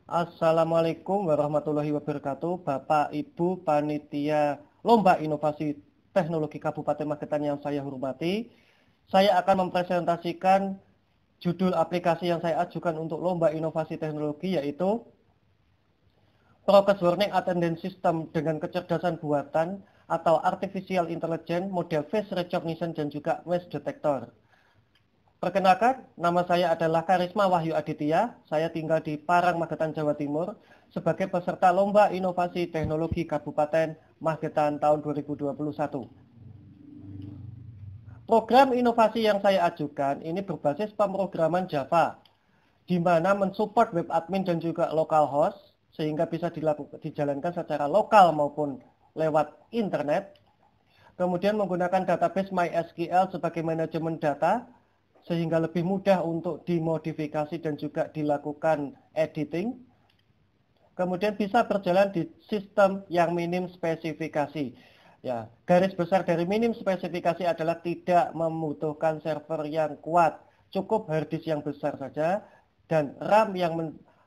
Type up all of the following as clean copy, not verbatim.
Assalamualaikum warahmatullahi wabarakatuh, Bapak Ibu Panitia Lomba Inovasi Teknologi Kabupaten Magetan yang saya hormati. Saya akan mempresentasikan judul aplikasi yang saya ajukan untuk Lomba Inovasi Teknologi, yaitu Progress Warning Attendance System dengan kecerdasan buatan atau Artificial Intelligence, model Face Recognition dan juga Mesh Detector. Perkenalkan, nama saya adalah Karisma Wahyu Aditya. Saya tinggal di Parang, Magetan, Jawa Timur sebagai peserta Lomba Inovasi Teknologi Kabupaten Magetan tahun 2021. Program inovasi yang saya ajukan ini berbasis pemrograman Java, di mana mensupport web admin dan juga localhost, sehingga bisa dijalankan secara lokal maupun lewat internet. Kemudian menggunakan database MySQL sebagai manajemen data, sehingga lebih mudah untuk dimodifikasi dan juga dilakukan editing. Kemudian bisa berjalan di sistem yang minim spesifikasi. Ya, garis besar dari minim spesifikasi adalah tidak membutuhkan server yang kuat, cukup hard disk yang besar saja, dan RAM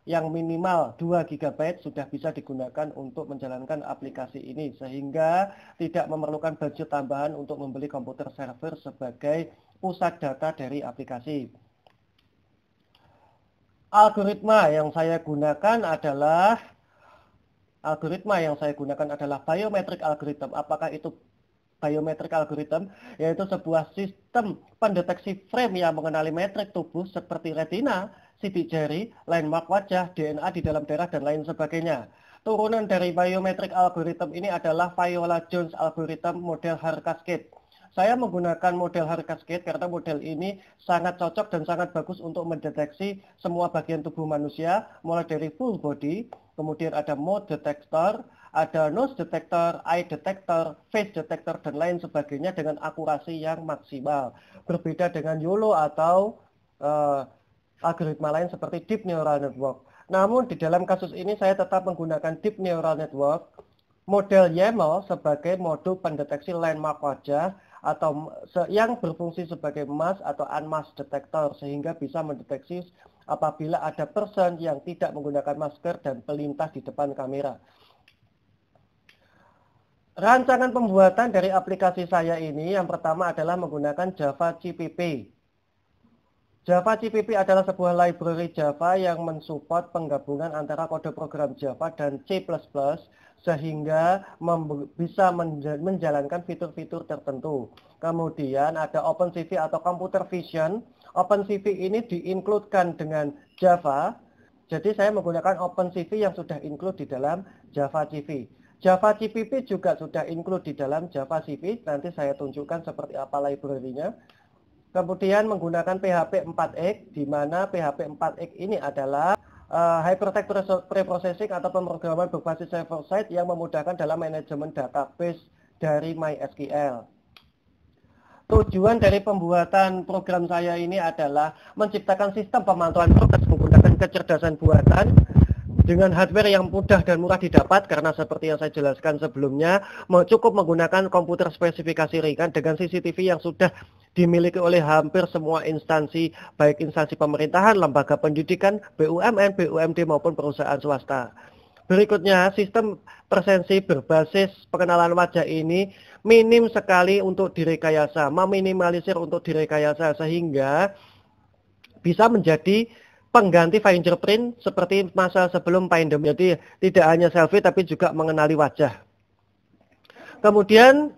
yang minimal 2 GB sudah bisa digunakan untuk menjalankan aplikasi ini, sehingga tidak memerlukan budget tambahan untuk membeli komputer server sebagai pusat data dari aplikasi. Algoritma yang saya gunakan adalah biometric algorithm. Apakah itu biometric algorithm? Yaitu sebuah sistem pendeteksi frame yang mengenali metrik tubuh seperti retina, sidik jari, landmark wajah, DNA di dalam darah, dan lain sebagainya. Turunan dari biometric algorithm ini adalah Viola-Jones algorithm model hard cascade. Saya menggunakan model hard cascade karena model ini sangat cocok dan sangat bagus untuk mendeteksi semua bagian tubuh manusia, mulai dari full body, kemudian ada mode detector, ada nose detector, eye detector, face detector, dan lain sebagainya dengan akurasi yang maksimal. Berbeda dengan YOLO atau algoritma lain seperti Deep Neural Network. Namun di dalam kasus ini saya tetap menggunakan Deep Neural Network, model YAML sebagai modul pendeteksi landmark wajah, atau yang berfungsi sebagai mask atau unmask detector, sehingga bisa mendeteksi apabila ada person yang tidak menggunakan masker dan pelintas di depan kamera. Rancangan pembuatan dari aplikasi saya ini yang pertama adalah menggunakan Java CPP. Java CPP adalah sebuah library Java yang mensupport penggabungan antara kode program Java dan C++, sehingga bisa menjalankan fitur-fitur tertentu. Kemudian ada OpenCV atau Computer Vision. OpenCV ini di-include-kan dengan Java. Jadi saya menggunakan OpenCV yang sudah include di dalam Java CV. Java CPP juga sudah include di dalam Java CV. Nanti saya tunjukkan seperti apa library-nya. Kemudian menggunakan PHP 4x, di mana PHP 4x ini adalah Hypertext Preprocessing atau pemrograman berbasis server-side yang memudahkan dalam manajemen database dari MySQL. Tujuan dari pembuatan program saya ini adalah menciptakan sistem pemantauan progres menggunakan kecerdasan buatan dengan hardware yang mudah dan murah didapat, karena seperti yang saya jelaskan sebelumnya, cukup menggunakan komputer spesifikasi ringan dengan CCTV yang sudah dimiliki oleh hampir semua instansi, baik instansi pemerintahan, lembaga pendidikan, BUMN, BUMD maupun perusahaan swasta. Berikutnya, sistem presensi berbasis pengenalan wajah ini minim sekali untuk direkayasa, meminimalisir untuk direkayasa, sehingga bisa menjadi pengganti fingerprint seperti masa sebelum pandemi. Jadi tidak hanya selfie tapi juga mengenali wajah. Kemudian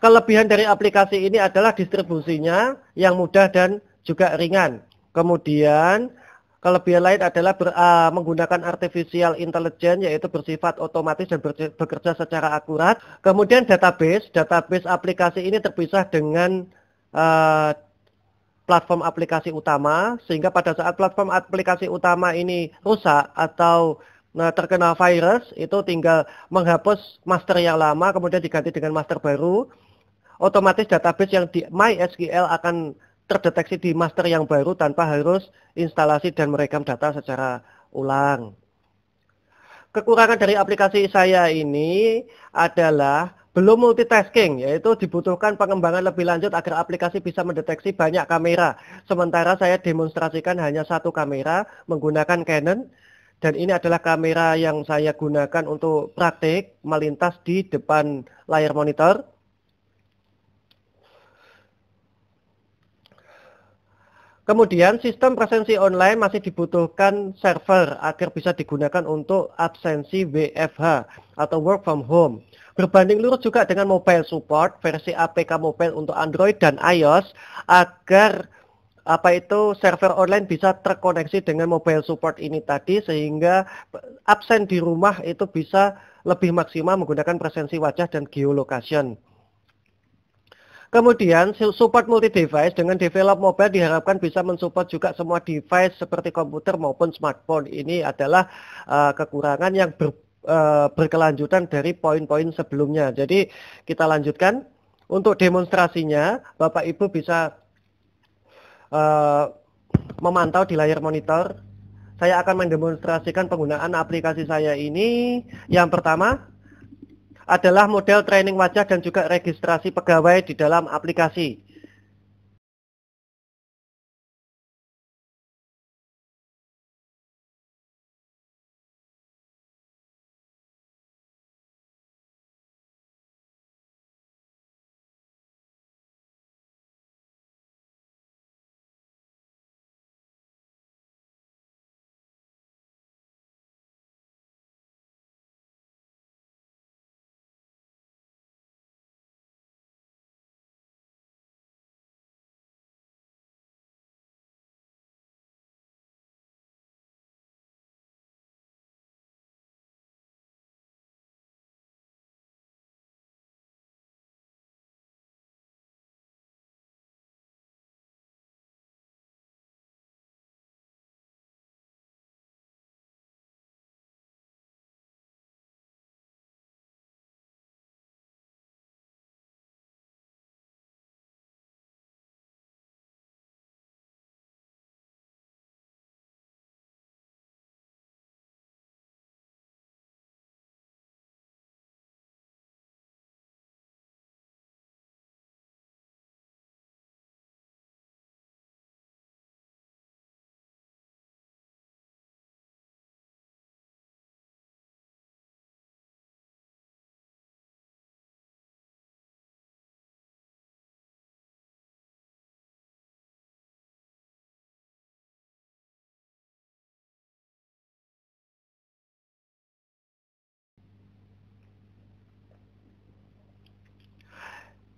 kelebihan dari aplikasi ini adalah distribusinya yang mudah dan juga ringan. Kemudian kelebihan lain adalah menggunakan artificial intelligence, yaitu bersifat otomatis dan bekerja secara akurat. Kemudian database aplikasi ini terpisah dengan platform aplikasi utama, sehingga pada saat platform aplikasi utama ini rusak atau terkena virus, itu tinggal menghapus master yang lama kemudian diganti dengan master baru. Otomatis database yang di MySQL akan terdeteksi di master yang baru tanpa harus instalasi dan merekam data secara ulang. Kekurangan dari aplikasi saya ini adalah Belum multitasking, yaitu dibutuhkan pengembangan lebih lanjut agar aplikasi bisa mendeteksi banyak kamera. Sementara saya demonstrasikan hanya satu kamera menggunakan Canon, dan ini adalah kamera yang saya gunakan untuk praktik melintas di depan layar monitor. Kemudian sistem presensi online masih dibutuhkan server agar bisa digunakan untuk absensi WFH atau work from home. Berbanding lurus juga dengan mobile support versi APK mobile untuk Android dan iOS agar server online bisa terkoneksi dengan mobile support ini tadi sehingga absen di rumah itu bisa lebih maksimal menggunakan presensi wajah dan geolocation. Kemudian support multi device dengan develop mobile diharapkan bisa mensupport juga semua device seperti komputer maupun smartphone. Ini adalah kekurangan yang berkelanjutan dari poin-poin sebelumnya. Jadi kita lanjutkan untuk demonstrasinya. Bapak Ibu bisa memantau di layar monitor. Saya akan mendemonstrasikan penggunaan aplikasi saya ini. Yang pertama adalah model training wajah dan juga registrasi pegawai di dalam aplikasi.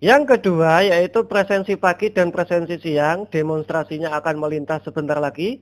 Yang kedua yaitu presensi pagi dan presensi siang. Demonstrasinya akan melintas sebentar lagi.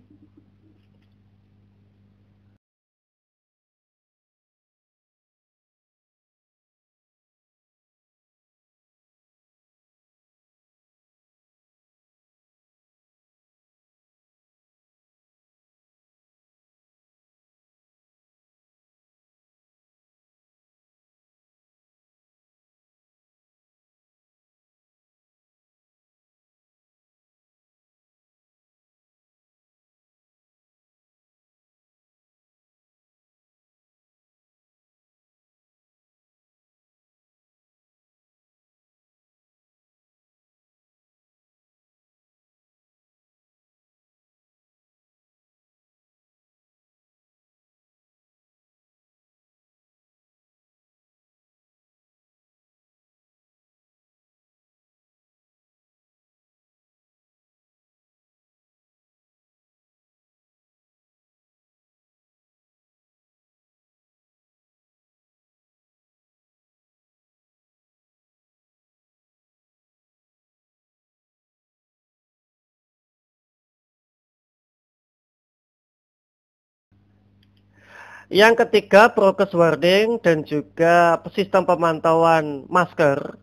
Yang ketiga progress wording dan juga sistem pemantauan masker.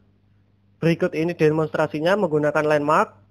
Berikut ini demonstrasinya menggunakan landmark.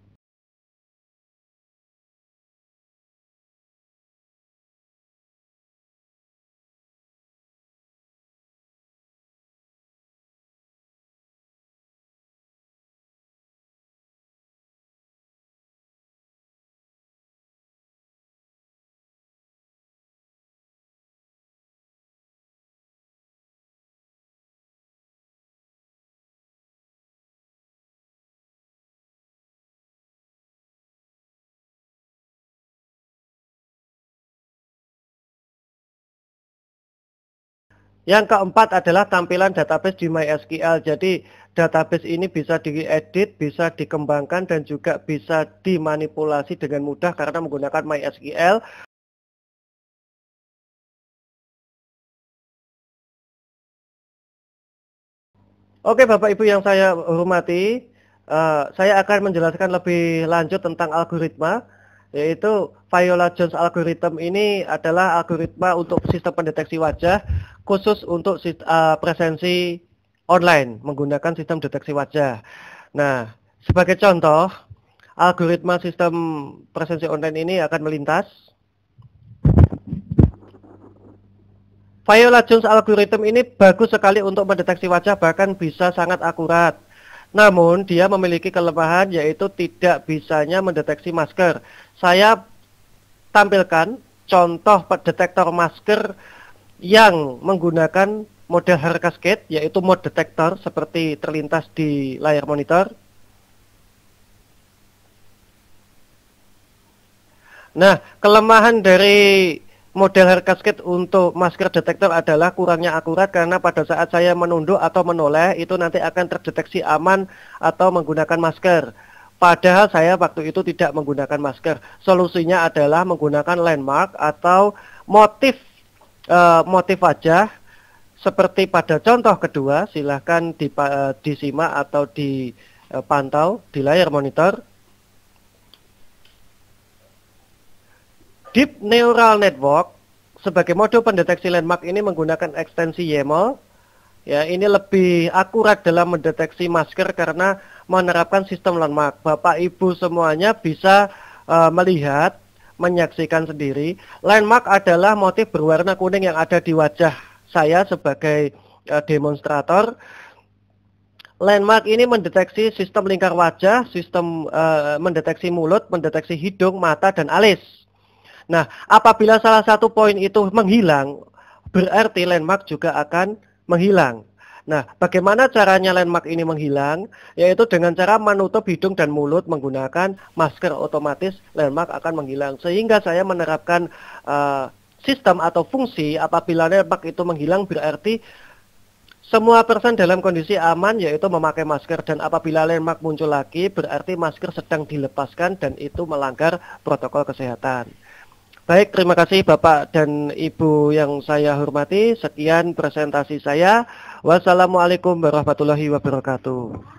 Yang keempat adalah tampilan database di MySQL. Jadi database ini bisa diedit, bisa dikembangkan, dan juga bisa dimanipulasi dengan mudah karena menggunakan MySQL. Oke, Bapak Ibu yang saya hormati, saya akan menjelaskan lebih lanjut tentang algoritma, yaitu Viola-Jones algorithm ini adalah algoritma untuk sistem pendeteksi wajah khusus untuk presensi online menggunakan sistem deteksi wajah. Nah, sebagai contoh, algoritma sistem presensi online ini akan melintas. Viola-Jones algorithm ini bagus sekali untuk mendeteksi wajah, bahkan bisa sangat akurat. Namun dia memiliki kelemahan, yaitu tidak bisanya mendeteksi masker. Saya tampilkan contoh detektor masker yang menggunakan model hair cascade, yaitu mode detektor seperti terlintas di layar monitor. Nah, kelemahan dari model hair cascade untuk masker detektor adalah kurangnya akurat, karena pada saat saya menunduk atau menoleh itu nanti akan terdeteksi aman atau menggunakan masker. Padahal saya waktu itu tidak menggunakan masker. Solusinya adalah menggunakan landmark atau motif motif wajah seperti pada contoh kedua. Silahkan disimak atau dipantau di layar monitor. Deep Neural Network sebagai modul pendeteksi landmark ini menggunakan ekstensi YAML. Ya, ini lebih akurat dalam mendeteksi masker karena menerapkan sistem landmark. Bapak Ibu semuanya bisa melihat, menyaksikan sendiri. Landmark adalah motif berwarna kuning yang ada di wajah saya sebagai demonstrator. Landmark ini mendeteksi sistem lingkar wajah, sistem mendeteksi mulut, mendeteksi hidung, mata, dan alis. Nah, apabila salah satu poin itu menghilang, berarti landmark juga akan menghilang. Nah, bagaimana caranya landmark ini menghilang? Yaitu dengan cara menutup hidung dan mulut menggunakan masker, otomatis landmark akan menghilang. Sehingga saya menerapkan sistem atau fungsi apabila landmark itu menghilang berarti semua person dalam kondisi aman, yaitu memakai masker. Dan apabila landmark muncul lagi berarti masker sedang dilepaskan dan itu melanggar protokol kesehatan. Baik, terima kasih Bapak dan Ibu yang saya hormati. Sekian presentasi saya. Wassalamualaikum warahmatullahi wabarakatuh.